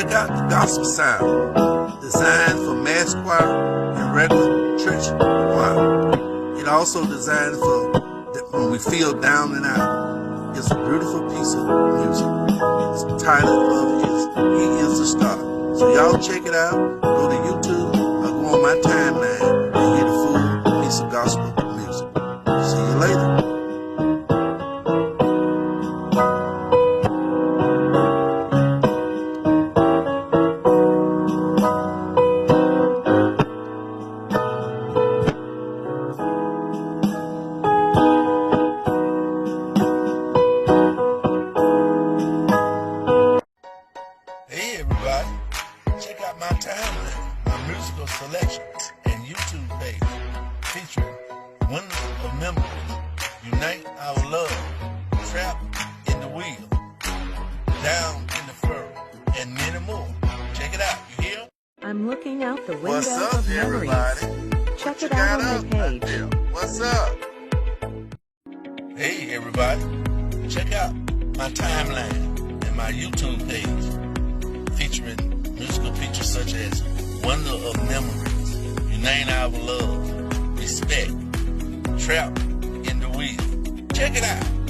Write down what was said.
Check out the gospel sound, designed for mass choir and regular church choir. It also designed for when we feel down and out. It's a beautiful piece of music. The title of it is He Is the Star. So y'all check it out. Go to YouTube or go on my timeline and hear the full piece of gospel music. See you later. Hey everybody, check out my timeline, my musical selection, and YouTube page featuring Wonders of Memories, Unite Our Love, Trap in the Wheel, Down in the Furrow, and many more. Check it out, you hear? I'm looking out the window What's up, of memories. everybody? Check it out on the page. What's up? Hey everybody, check out my timeline and my YouTube page featuring musical features such as Wonder of Memories, Unite Our Love, Respect, Trap in the Wheel. Check it out.